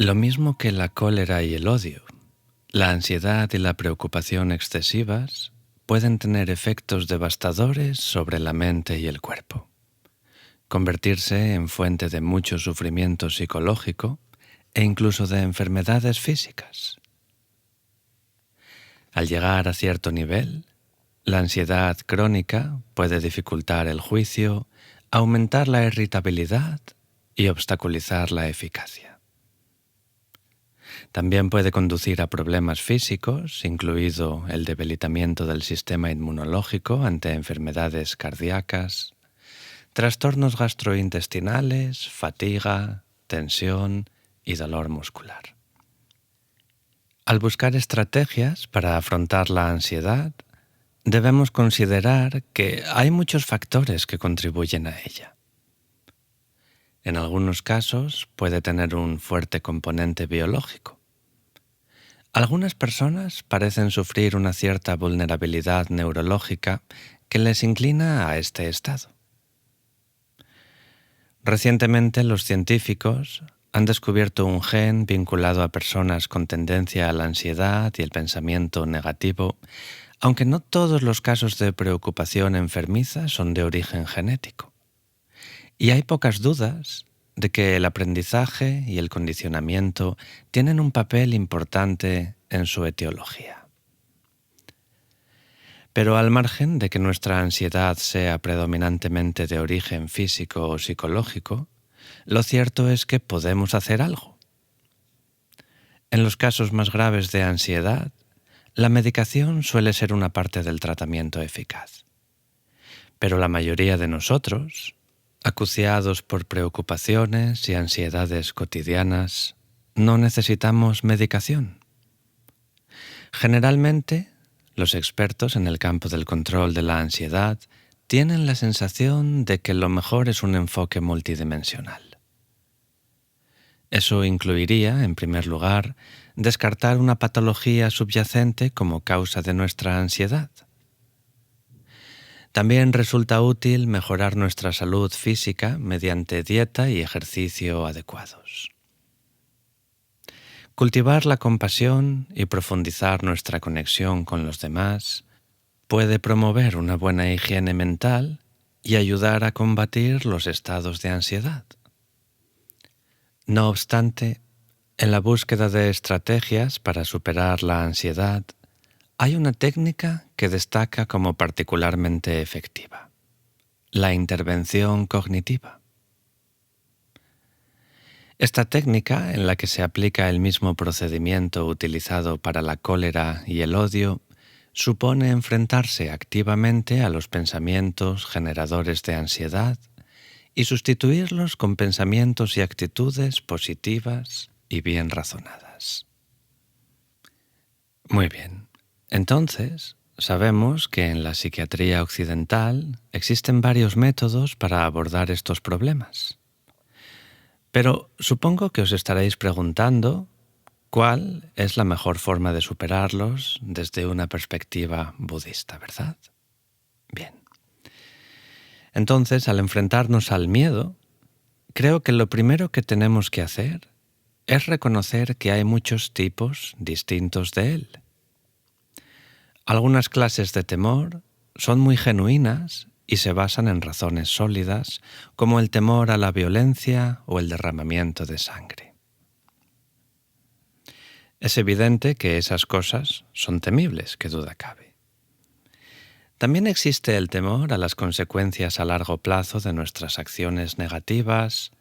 Lo mismo que la cólera y el odio, la ansiedad y la preocupación excesivas pueden tener efectos devastadores sobre la mente y el cuerpo, convertirse en fuente de mucho sufrimiento psicológico e incluso de enfermedades físicas. Al llegar a cierto nivel, la ansiedad crónica puede dificultar el juicio, aumentar la irritabilidad y obstaculizar la eficacia. También puede conducir a problemas físicos, incluido el debilitamiento del sistema inmunológico ante enfermedades cardíacas, trastornos gastrointestinales, fatiga, tensión y dolor muscular. Al buscar estrategias para afrontar la ansiedad, debemos considerar que hay muchos factores que contribuyen a ella. En algunos casos puede tener un fuerte componente biológico. Algunas personas parecen sufrir una cierta vulnerabilidad neurológica que les inclina a este estado. Recientemente los científicos han descubierto un gen vinculado a personas con tendencia a la ansiedad y el pensamiento negativo, aunque no todos los casos de preocupación enfermiza son de origen genético. Y hay pocas dudas de que el aprendizaje y el condicionamiento tienen un papel importante en su etiología. Pero al margen de que nuestra ansiedad sea predominantemente de origen físico o psicológico, lo cierto es que podemos hacer algo. En los casos más graves de ansiedad, la medicación suele ser una parte del tratamiento eficaz. Pero la mayoría de nosotros, acuciados por preocupaciones y ansiedades cotidianas, no necesitamos medicación. Generalmente, los expertos en el campo del control de la ansiedad tienen la sensación de que lo mejor es un enfoque multidimensional. Eso incluiría, en primer lugar, descartar una patología subyacente como causa de nuestra ansiedad. También resulta útil mejorar nuestra salud física mediante dieta y ejercicio adecuados. Cultivar la compasión y profundizar nuestra conexión con los demás puede promover una buena higiene mental y ayudar a combatir los estados de ansiedad. No obstante, en la búsqueda de estrategias para superar la ansiedad, hay una técnica que destaca como particularmente efectiva: la intervención cognitiva. Esta técnica, en la que se aplica el mismo procedimiento utilizado para la cólera y el odio, supone enfrentarse activamente a los pensamientos generadores de ansiedad y sustituirlos con pensamientos y actitudes positivas y bien razonadas. Muy bien. Entonces, sabemos que en la psiquiatría occidental existen varios métodos para abordar estos problemas. Pero supongo que os estaréis preguntando cuál es la mejor forma de superarlos desde una perspectiva budista, ¿verdad? Bien. Entonces, al enfrentarnos al miedo, creo que lo primero que tenemos que hacer es reconocer que hay muchos tipos distintos de él. Algunas clases de temor son muy genuinas y se basan en razones sólidas, como el temor a la violencia o el derramamiento de sangre. Es evidente que esas cosas son temibles, qué duda cabe. También existe el temor a las consecuencias a largo plazo de nuestras acciones negativas,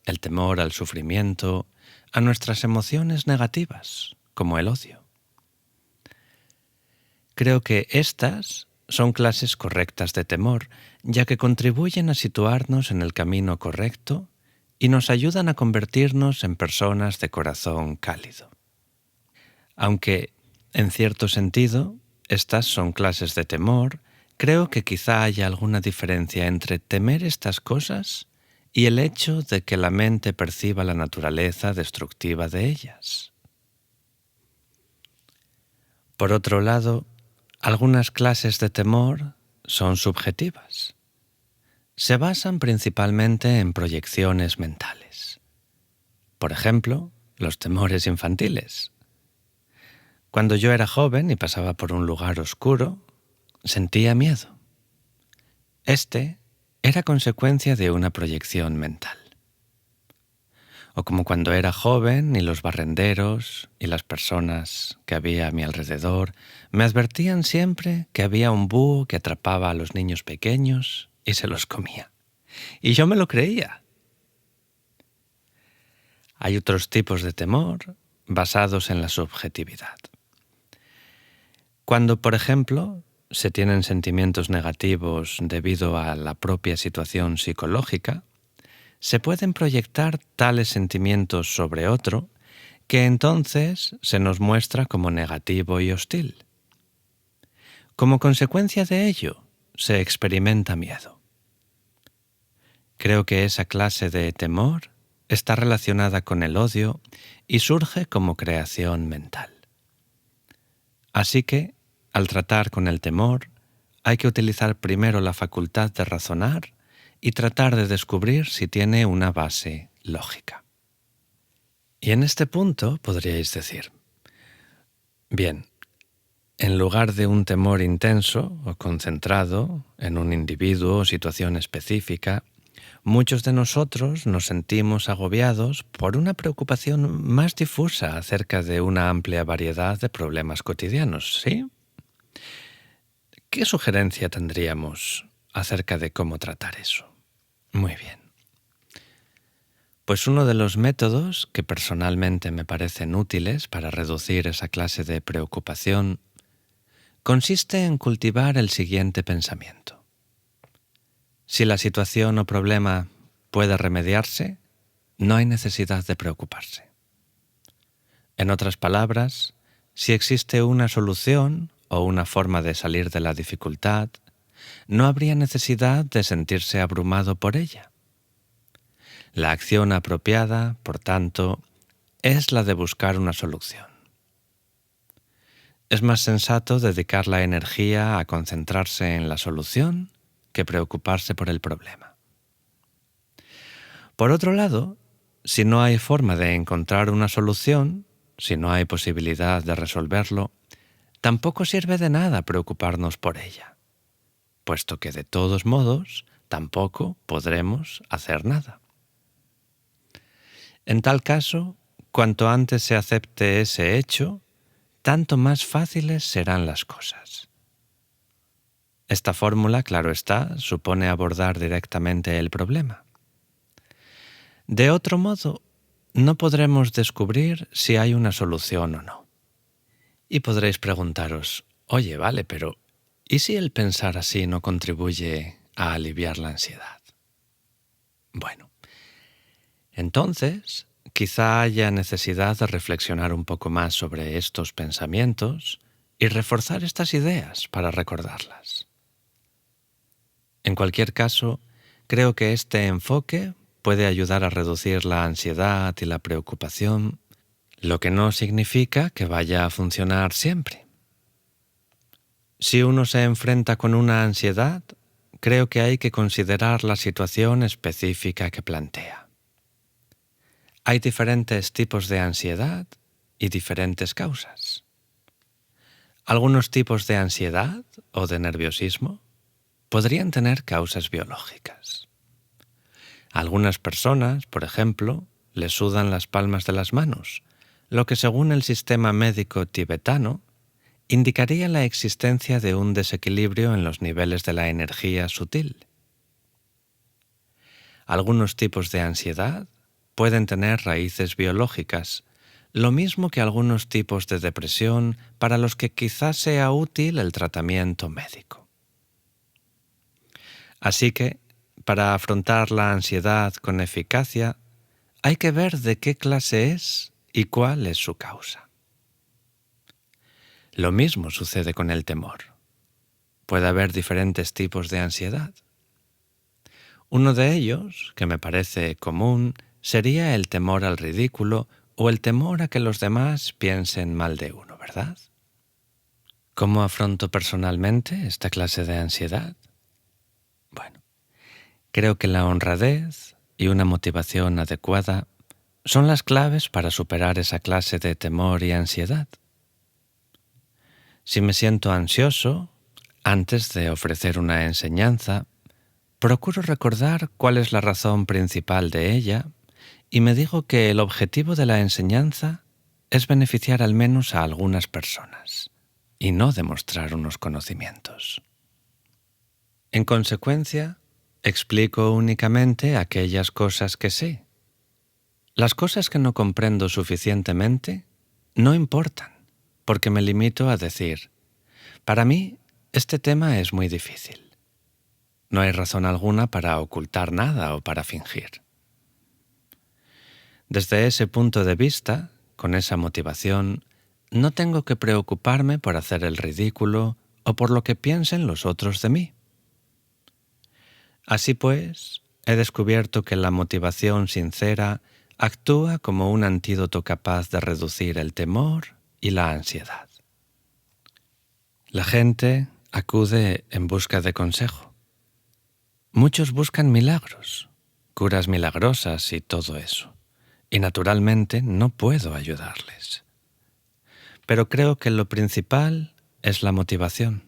el temor al sufrimiento, a nuestras emociones negativas, como el odio. Creo que estas son clases correctas de temor, ya que contribuyen a situarnos en el camino correcto y nos ayudan a convertirnos en personas de corazón cálido. Aunque, en cierto sentido, estas son clases de temor, creo que quizá haya alguna diferencia entre temer estas cosas y el hecho de que la mente perciba la naturaleza destructiva de ellas. Por otro lado, algunas clases de temor son subjetivas. Se basan principalmente en proyecciones mentales. Por ejemplo, los temores infantiles. Cuando yo era joven y pasaba por un lugar oscuro, sentía miedo. Este era consecuencia de una proyección mental. O como cuando era joven y los barrenderos y las personas que había a mi alrededor me advertían siempre que había un búho que atrapaba a los niños pequeños y se los comía. Y yo me lo creía. Hay otros tipos de temor basados en la subjetividad. Cuando, por ejemplo, se tienen sentimientos negativos debido a la propia situación psicológica, se pueden proyectar tales sentimientos sobre otro que entonces se nos muestra como negativo y hostil. Como consecuencia de ello, se experimenta miedo. Creo que esa clase de temor está relacionada con el odio y surge como creación mental. Así que, al tratar con el temor, hay que utilizar primero la facultad de razonar y tratar de descubrir si tiene una base lógica. Y en este punto podríais decir, bien, en lugar de un temor intenso o concentrado en un individuo o situación específica, muchos de nosotros nos sentimos agobiados por una preocupación más difusa acerca de una amplia variedad de problemas cotidianos, ¿sí? ¿Qué sugerencia tendríamos acerca de cómo tratar eso? Muy bien. Pues uno de los métodos que personalmente me parecen útiles para reducir esa clase de preocupación consiste en cultivar el siguiente pensamiento. Si la situación o problema puede remediarse, no hay necesidad de preocuparse. En otras palabras, si existe una solución o una forma de salir de la dificultad, no habría necesidad de sentirse abrumado por ella. La acción apropiada, por tanto, es la de buscar una solución. Es más sensato dedicar la energía a concentrarse en la solución que preocuparse por el problema. Por otro lado, si no hay forma de encontrar una solución, si no hay posibilidad de resolverlo, tampoco sirve de nada preocuparnos por ella, puesto que de todos modos tampoco podremos hacer nada. En tal caso, cuanto antes se acepte ese hecho, tanto más fáciles serán las cosas. Esta fórmula, claro está, supone abordar directamente el problema. De otro modo, no podremos descubrir si hay una solución o no. Y podréis preguntaros, oye, vale, pero ¿y si el pensar así no contribuye a aliviar la ansiedad? Bueno, entonces quizá haya necesidad de reflexionar un poco más sobre estos pensamientos y reforzar estas ideas para recordarlas. En cualquier caso, creo que este enfoque puede ayudar a reducir la ansiedad y la preocupación, lo que no significa que vaya a funcionar siempre. Si uno se enfrenta con una ansiedad, creo que hay que considerar la situación específica que plantea. Hay diferentes tipos de ansiedad y diferentes causas. Algunos tipos de ansiedad o de nerviosismo podrían tener causas biológicas. A algunas personas, por ejemplo, les sudan las palmas de las manos, lo que según el sistema médico tibetano indicaría la existencia de un desequilibrio en los niveles de la energía sutil. Algunos tipos de ansiedad pueden tener raíces biológicas, lo mismo que algunos tipos de depresión para los que quizás sea útil el tratamiento médico. Así que, para afrontar la ansiedad con eficacia, hay que ver de qué clase es y cuál es su causa. Lo mismo sucede con el temor. Puede haber diferentes tipos de ansiedad. Uno de ellos, que me parece común, sería el temor al ridículo o el temor a que los demás piensen mal de uno, ¿verdad? ¿Cómo afronto personalmente esta clase de ansiedad? Bueno, creo que la honradez y una motivación adecuada son las claves para superar esa clase de temor y ansiedad. Si me siento ansioso, antes de ofrecer una enseñanza, procuro recordar cuál es la razón principal de ella y me digo que el objetivo de la enseñanza es beneficiar al menos a algunas personas y no demostrar unos conocimientos. En consecuencia, explico únicamente aquellas cosas que sé. Las cosas que no comprendo suficientemente no importan, porque me limito a decir, para mí este tema es muy difícil. No hay razón alguna para ocultar nada o para fingir. Desde ese punto de vista, con esa motivación, no tengo que preocuparme por hacer el ridículo o por lo que piensen los otros de mí. Así pues, he descubierto que la motivación sincera actúa como un antídoto capaz de reducir el temor y la ansiedad. La gente acude en busca de consejo. Muchos buscan milagros, curas milagrosas y todo eso. Y naturalmente no puedo ayudarles. Pero creo que lo principal es la motivación,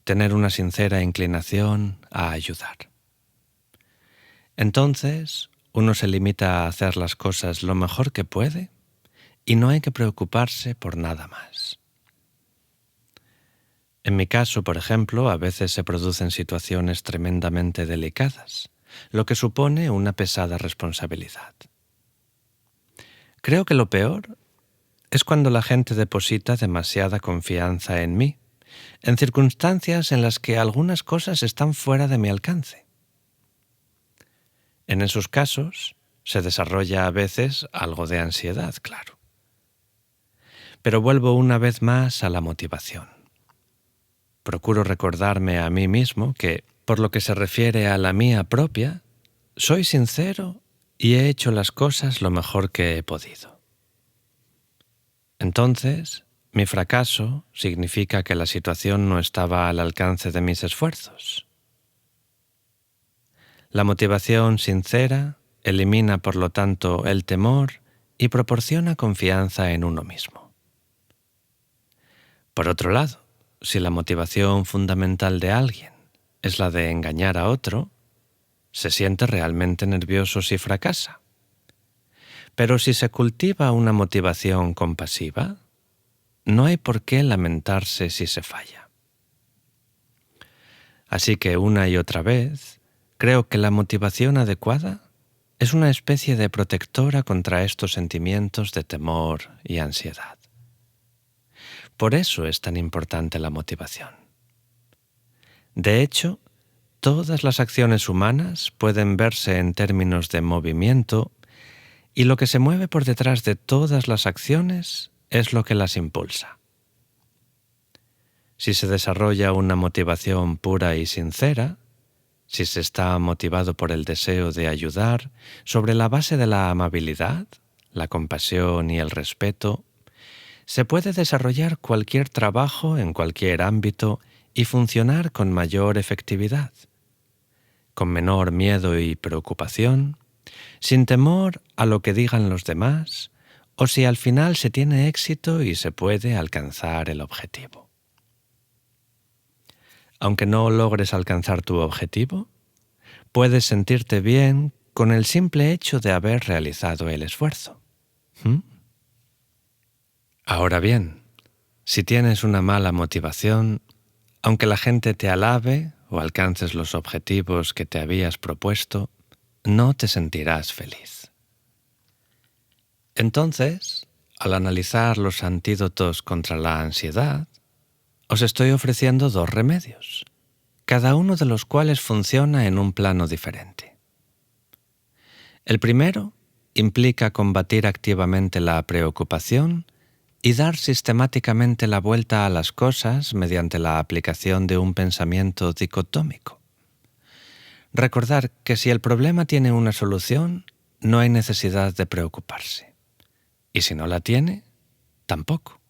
tener una sincera inclinación a ayudar. Entonces, uno se limita a hacer las cosas lo mejor que puede y no hay que preocuparse por nada más. En mi caso, por ejemplo, a veces se producen situaciones tremendamente delicadas, lo que supone una pesada responsabilidad. Creo que lo peor es cuando la gente deposita demasiada confianza en mí, en circunstancias en las que algunas cosas están fuera de mi alcance. En esos casos se desarrolla a veces algo de ansiedad, claro. Pero vuelvo una vez más a la motivación. Procuro recordarme a mí mismo que, por lo que se refiere a la mía propia, soy sincero y he hecho las cosas lo mejor que he podido. Entonces, mi fracaso significa que la situación no estaba al alcance de mis esfuerzos. La motivación sincera elimina, por lo tanto, el temor y proporciona confianza en uno mismo. Por otro lado, si la motivación fundamental de alguien es la de engañar a otro, se siente realmente nervioso si fracasa. Pero si se cultiva una motivación compasiva, no hay por qué lamentarse si se falla. Así que una y otra vez, creo que la motivación adecuada es una especie de protectora contra estos sentimientos de temor y ansiedad. Por eso es tan importante la motivación. De hecho, todas las acciones humanas pueden verse en términos de movimiento y lo que se mueve por detrás de todas las acciones es lo que las impulsa. Si se desarrolla una motivación pura y sincera, si se está motivado por el deseo de ayudar sobre la base de la amabilidad, la compasión y el respeto, se puede desarrollar cualquier trabajo en cualquier ámbito y funcionar con mayor efectividad, con menor miedo y preocupación, sin temor a lo que digan los demás, o si al final se tiene éxito y se puede alcanzar el objetivo. Aunque no logres alcanzar tu objetivo, puedes sentirte bien con el simple hecho de haber realizado el esfuerzo. Ahora bien, si tienes una mala motivación, aunque la gente te alabe o alcances los objetivos que te habías propuesto, no te sentirás feliz. Entonces, al analizar los antídotos contra la ansiedad, os estoy ofreciendo 2 remedios, cada uno de los cuales funciona en un plano diferente. El primero implica combatir activamente la preocupación y dar sistemáticamente la vuelta a las cosas mediante la aplicación de un pensamiento dicotómico. Recordar que si el problema tiene una solución, no hay necesidad de preocuparse. Y si no la tiene, tampoco.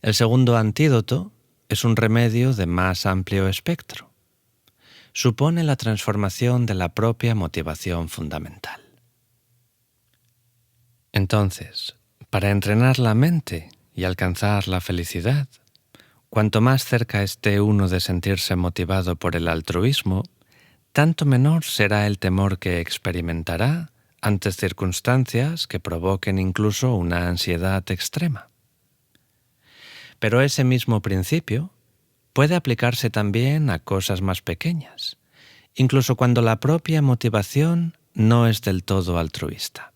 El segundo antídoto es un remedio de más amplio espectro. Supone la transformación de la propia motivación fundamental. Entonces, para entrenar la mente y alcanzar la felicidad, cuanto más cerca esté uno de sentirse motivado por el altruismo, tanto menor será el temor que experimentará ante circunstancias que provoquen incluso una ansiedad extrema. Pero ese mismo principio puede aplicarse también a cosas más pequeñas, incluso cuando la propia motivación no es del todo altruista.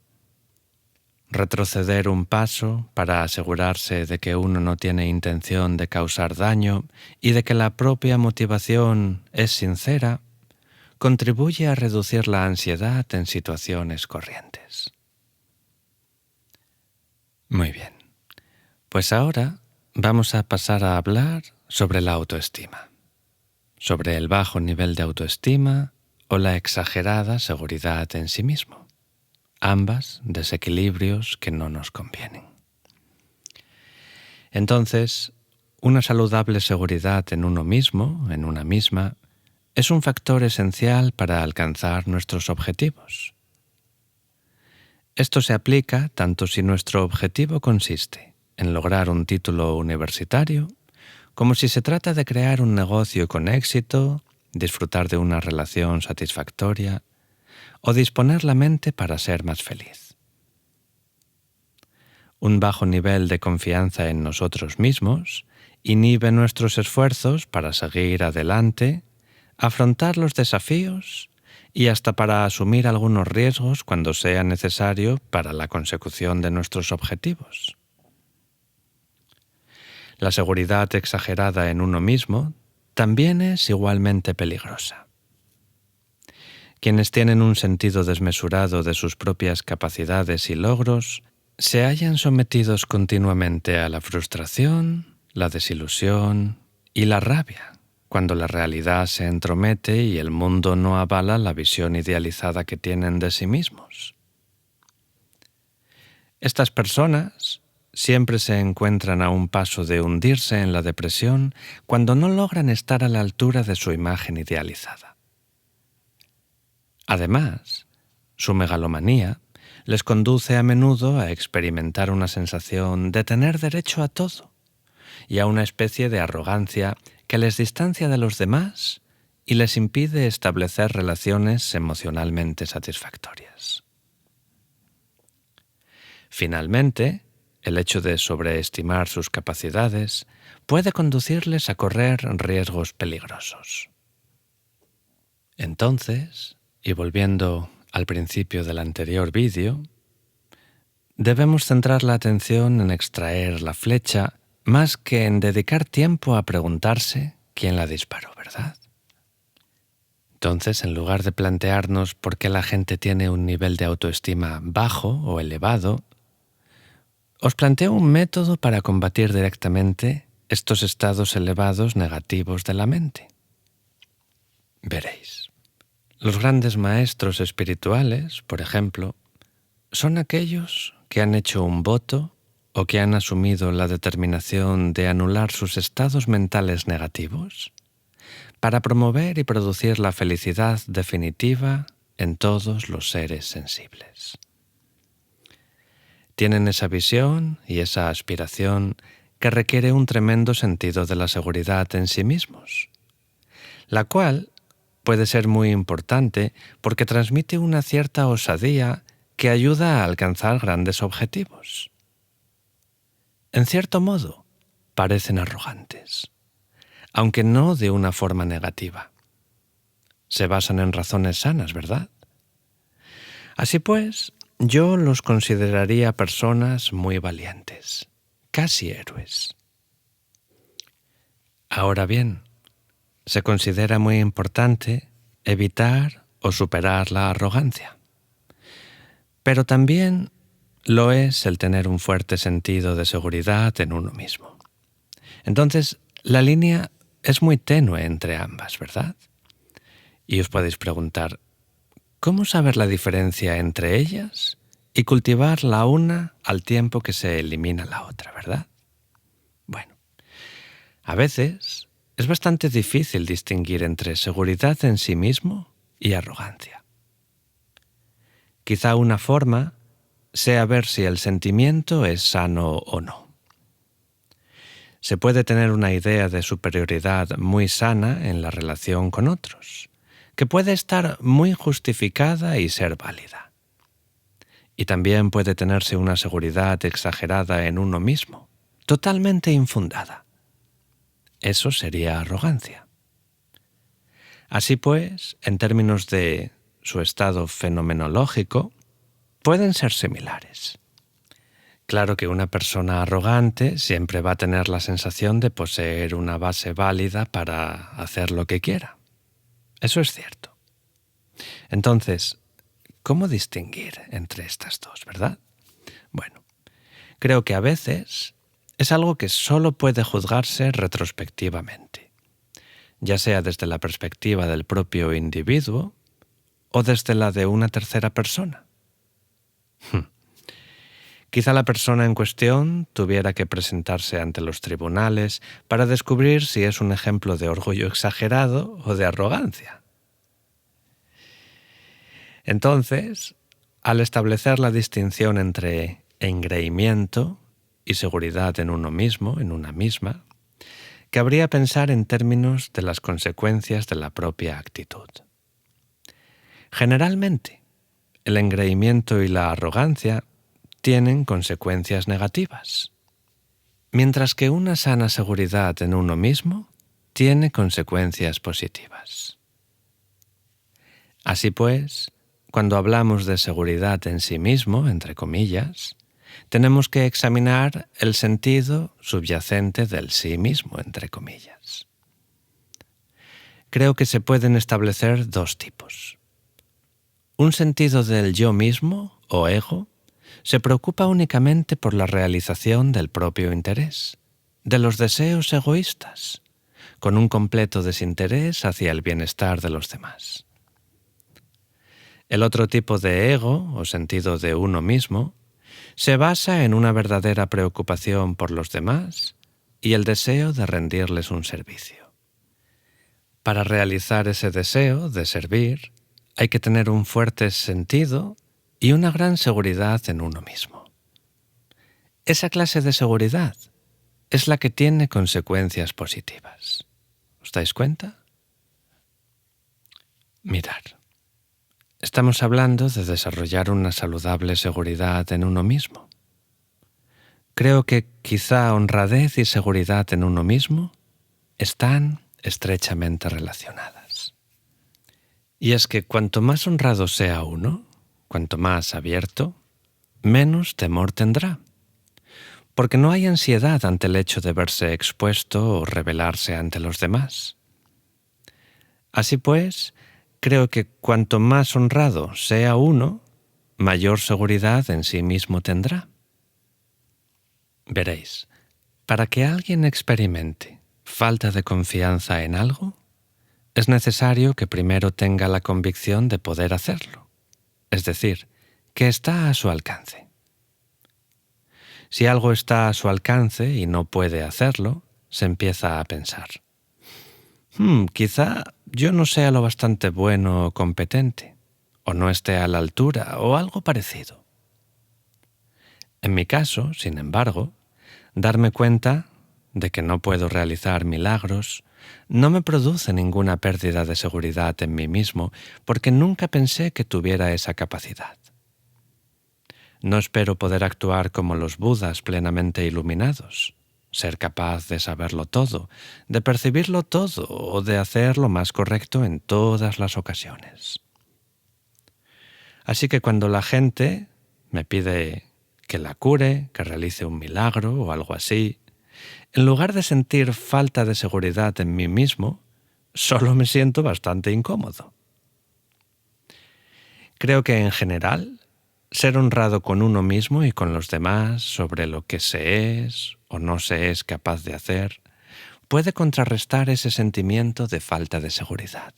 Retroceder un paso para asegurarse de que uno no tiene intención de causar daño y de que la propia motivación es sincera, contribuye a reducir la ansiedad en situaciones corrientes. Muy bien, pues ahora vamos a pasar a hablar sobre la autoestima, sobre el bajo nivel de autoestima o la exagerada seguridad en sí mismo. Ambas desequilibrios que no nos convienen. Entonces, una saludable seguridad en uno mismo, en una misma, es un factor esencial para alcanzar nuestros objetivos. Esto se aplica tanto si nuestro objetivo consiste en lograr un título universitario, como si se trata de crear un negocio con éxito, disfrutar de una relación satisfactoria, o disponer la mente para ser más feliz. Un bajo nivel de confianza en nosotros mismos inhibe nuestros esfuerzos para seguir adelante, afrontar los desafíos y hasta para asumir algunos riesgos cuando sea necesario para la consecución de nuestros objetivos. La seguridad exagerada en uno mismo también es igualmente peligrosa. Quienes tienen un sentido desmesurado de sus propias capacidades y logros se hallan sometidos continuamente a la frustración, la desilusión y la rabia, cuando la realidad se entromete y el mundo no avala la visión idealizada que tienen de sí mismos. Estas personas siempre se encuentran a un paso de hundirse en la depresión cuando no logran estar a la altura de su imagen idealizada. Además, su megalomanía les conduce a menudo a experimentar una sensación de tener derecho a todo y a una especie de arrogancia que les distancia de los demás y les impide establecer relaciones emocionalmente satisfactorias. Finalmente, el hecho de sobreestimar sus capacidades puede conducirles a correr riesgos peligrosos. Entonces, y volviendo al principio del anterior vídeo, debemos centrar la atención en extraer la flecha más que en dedicar tiempo a preguntarse quién la disparó, ¿verdad? Entonces, en lugar de plantearnos por qué la gente tiene un nivel de autoestima bajo o elevado, os planteo un método para combatir directamente estos estados elevados negativos de la mente. Veréis. Los grandes maestros espirituales, por ejemplo, son aquellos que han hecho un voto o que han asumido la determinación de anular sus estados mentales negativos para promover y producir la felicidad definitiva en todos los seres sensibles. Tienen esa visión y esa aspiración que requiere un tremendo sentido de la seguridad en sí mismos, la cual puede ser muy importante porque transmite una cierta osadía que ayuda a alcanzar grandes objetivos. En cierto modo, parecen arrogantes, aunque no de una forma negativa. Se basan en razones sanas, ¿verdad? Así pues, yo los consideraría personas muy valientes, casi héroes. Ahora bien, se considera muy importante evitar o superar la arrogancia. Pero también lo es el tener un fuerte sentido de seguridad en uno mismo. Entonces, la línea es muy tenue entre ambas, ¿verdad? Y os podéis preguntar, ¿cómo saber la diferencia entre ellas y cultivar la una al tiempo que se elimina la otra, ¿verdad? Bueno, a veces es bastante difícil distinguir entre seguridad en sí mismo y arrogancia. Quizá una forma sea ver si el sentimiento es sano o no. Se puede tener una idea de superioridad muy sana en la relación con otros, que puede estar muy justificada y ser válida. Y también puede tenerse una seguridad exagerada en uno mismo, totalmente infundada. Eso sería arrogancia. Así pues, en términos de su estado fenomenológico, pueden ser similares. Claro que una persona arrogante siempre va a tener la sensación de poseer una base válida para hacer lo que quiera. Eso es cierto. Entonces, ¿cómo distinguir entre estas dos, verdad? Bueno, creo que a veces es algo que solo puede juzgarse retrospectivamente, ya sea desde la perspectiva del propio individuo o desde la de una tercera persona. Quizá la persona en cuestión tuviera que presentarse ante los tribunales para descubrir si es un ejemplo de orgullo exagerado o de arrogancia. Entonces, al establecer la distinción entre engreimiento y seguridad en uno mismo, en una misma, cabría pensar en términos de las consecuencias de la propia actitud. Generalmente, el engreimiento y la arrogancia tienen consecuencias negativas, mientras que una sana seguridad en uno mismo tiene consecuencias positivas. Así pues, cuando hablamos de seguridad en sí mismo, entre comillas, tenemos que examinar el sentido subyacente del sí mismo, entre comillas. Creo que se pueden establecer dos tipos. Un sentido del yo mismo, o ego, se preocupa únicamente por la realización del propio interés, de los deseos egoístas, con un completo desinterés hacia el bienestar de los demás. El otro tipo de ego, o sentido de uno mismo, se basa en una verdadera preocupación por los demás y el deseo de rendirles un servicio. Para realizar ese deseo de servir, hay que tener un fuerte sentido y una gran seguridad en uno mismo. Esa clase de seguridad es la que tiene consecuencias positivas. ¿Os dais cuenta? Mirad, estamos hablando de desarrollar una saludable seguridad en uno mismo. Creo que quizá honradez y seguridad en uno mismo están estrechamente relacionadas. Y es que cuanto más honrado sea uno, cuanto más abierto, menos temor tendrá, porque no hay ansiedad ante el hecho de verse expuesto o revelarse ante los demás. Así pues, creo que cuanto más honrado sea uno, mayor seguridad en sí mismo tendrá. Veréis, para que alguien experimente falta de confianza en algo, es necesario que primero tenga la convicción de poder hacerlo, es decir, que está a su alcance. Si algo está a su alcance y no puede hacerlo, se empieza a pensar: quizá yo no sea lo bastante bueno o competente, o no esté a la altura, o algo parecido. En mi caso, sin embargo, darme cuenta de que no puedo realizar milagros no me produce ninguna pérdida de seguridad en mí mismo, porque nunca pensé que tuviera esa capacidad. No espero poder actuar como los Budas plenamente iluminados, ser capaz de saberlo todo, de percibirlo todo o de hacer lo más correcto en todas las ocasiones. Así que cuando la gente me pide que la cure, que realice un milagro o algo así, en lugar de sentir falta de seguridad en mí mismo, solo me siento bastante incómodo. Creo que en general, ser honrado con uno mismo y con los demás sobre lo que se es o no se es capaz de hacer, puede contrarrestar ese sentimiento de falta de seguridad.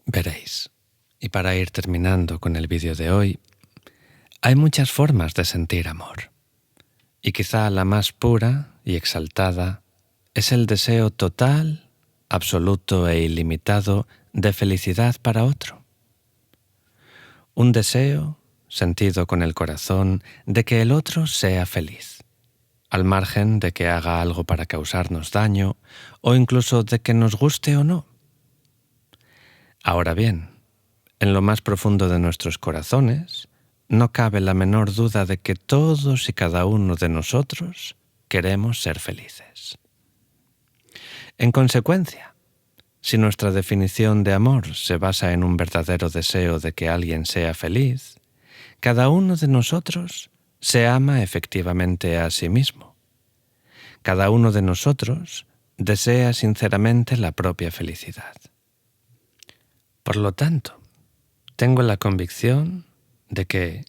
Veréis, y para ir terminando con el vídeo de hoy, hay muchas formas de sentir amor. Y quizá la más pura y exaltada es el deseo total, absoluto e ilimitado de felicidad para otro. Un deseo sentido con el corazón, de que el otro sea feliz, al margen de que haga algo para causarnos daño o incluso de que nos guste o no. Ahora bien, en lo más profundo de nuestros corazones, no cabe la menor duda de que todos y cada uno de nosotros queremos ser felices. En consecuencia, si nuestra definición de amor se basa en un verdadero deseo de que alguien sea feliz, cada uno de nosotros se ama efectivamente a sí mismo. Cada uno de nosotros desea sinceramente la propia felicidad. Por lo tanto, tengo la convicción de que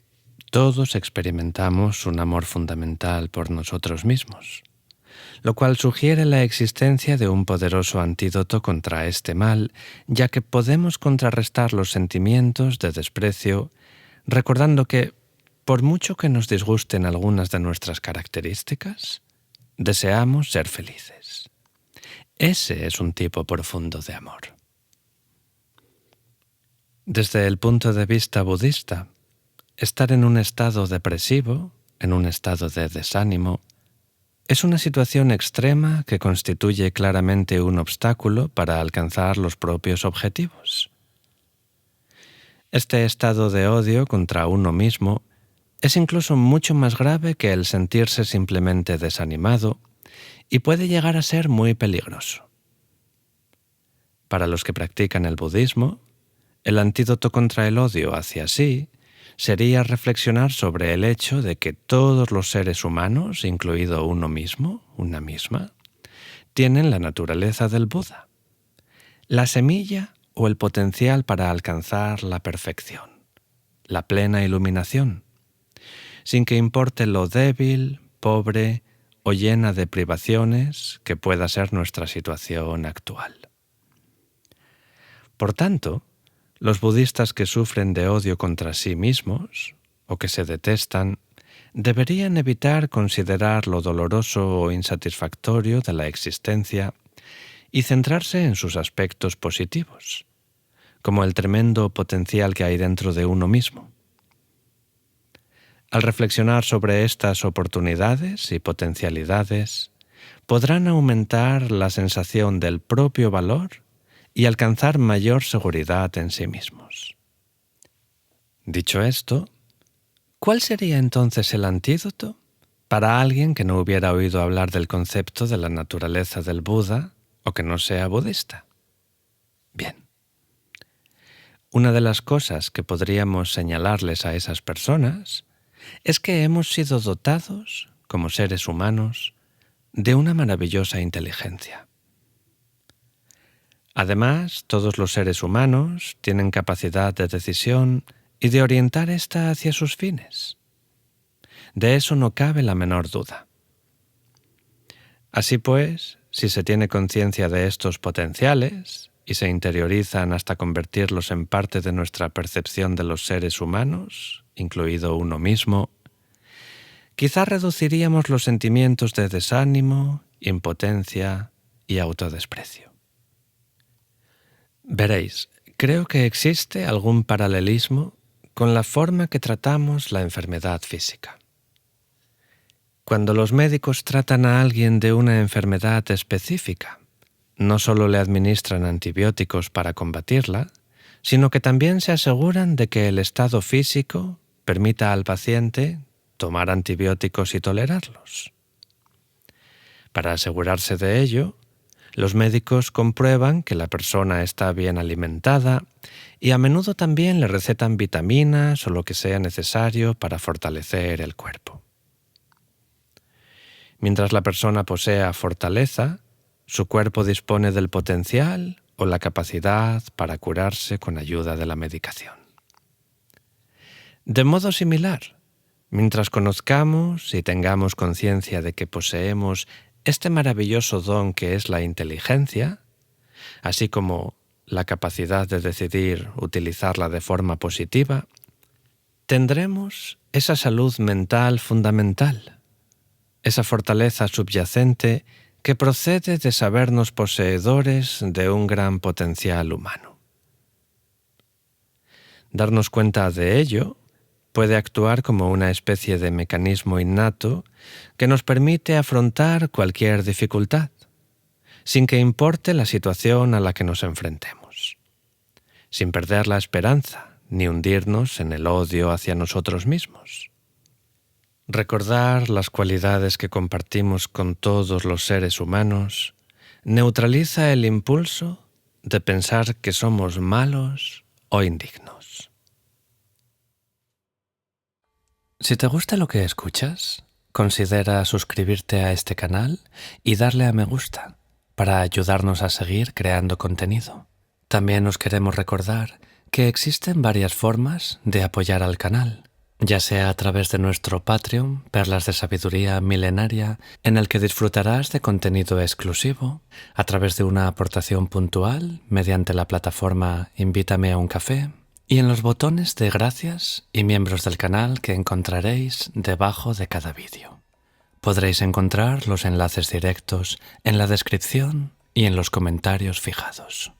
todos experimentamos un amor fundamental por nosotros mismos, lo cual sugiere la existencia de un poderoso antídoto contra este mal, ya que podemos contrarrestar los sentimientos de desprecio, recordando que, por mucho que nos disgusten algunas de nuestras características, deseamos ser felices. Ese es un tipo profundo de amor. Desde el punto de vista budista, estar en un estado depresivo, en un estado de desánimo, es una situación extrema que constituye claramente un obstáculo para alcanzar los propios objetivos. Este estado de odio contra uno mismo es incluso mucho más grave que el sentirse simplemente desanimado y puede llegar a ser muy peligroso. Para los que practican el budismo, el antídoto contra el odio hacia sí sería reflexionar sobre el hecho de que todos los seres humanos, incluido uno mismo, una misma, tienen la naturaleza del Buda, la semilla o el potencial para alcanzar la perfección, la plena iluminación, sin que importe lo débil, pobre o llena de privaciones que pueda ser nuestra situación actual. Por tanto, los budistas que sufren de odio contra sí mismos, o que se detestan, deberían evitar considerar lo doloroso o insatisfactorio de la existencia y centrarse en sus aspectos positivos, como el tremendo potencial que hay dentro de uno mismo. Al reflexionar sobre estas oportunidades y potencialidades, podrán aumentar la sensación del propio valor y alcanzar mayor seguridad en sí mismos. Dicho esto, ¿cuál sería entonces el antídoto para alguien que no hubiera oído hablar del concepto de la naturaleza del Buda o que no sea budista? Bien, una de las cosas que podríamos señalarles a esas personas es que hemos sido dotados, como seres humanos, de una maravillosa inteligencia. Además, todos los seres humanos tienen capacidad de decisión y de orientar ésta hacia sus fines. De eso no cabe la menor duda. Así pues, si se tiene conciencia de estos potenciales y se interiorizan hasta convertirlos en parte de nuestra percepción de los seres humanos, incluido uno mismo, quizá reduciríamos los sentimientos de desánimo, impotencia y autodesprecio. Veréis, creo que existe algún paralelismo con la forma que tratamos la enfermedad física. Cuando los médicos tratan a alguien de una enfermedad específica, no solo le administran antibióticos para combatirla, sino que también se aseguran de que el estado físico permita al paciente tomar antibióticos y tolerarlos. Para asegurarse de ello, los médicos comprueban que la persona está bien alimentada y a menudo también le recetan vitaminas o lo que sea necesario para fortalecer el cuerpo. Mientras la persona posea fortaleza, su cuerpo dispone del potencial o la capacidad para curarse con ayuda de la medicación. De modo similar, mientras conozcamos y tengamos conciencia de que poseemos este maravilloso don que es la inteligencia, así como la capacidad de decidir utilizarla de forma positiva, tendremos esa salud mental fundamental, esa fortaleza subyacente que procede de sabernos poseedores de un gran potencial humano. Darnos cuenta de ello puede actuar como una especie de mecanismo innato que nos permite afrontar cualquier dificultad, sin que importe la situación a la que nos enfrentemos, sin perder la esperanza ni hundirnos en el odio hacia nosotros mismos. Recordar las cualidades que compartimos con todos los seres humanos neutraliza el impulso de pensar que somos malos o indignos. Si te gusta lo que escuchas, considera suscribirte a este canal y darle a me gusta para ayudarnos a seguir creando contenido. También os queremos recordar que existen varias formas de apoyar al canal, ya sea a través de nuestro Patreon, Perlas de Sabiduría Milenaria, en el que disfrutarás de contenido exclusivo, a través de una aportación puntual mediante la plataforma Invítame a un café, y en los botones de gracias y miembros del canal que encontraréis debajo de cada vídeo. Podréis encontrar los enlaces directos en la descripción y en los comentarios fijados.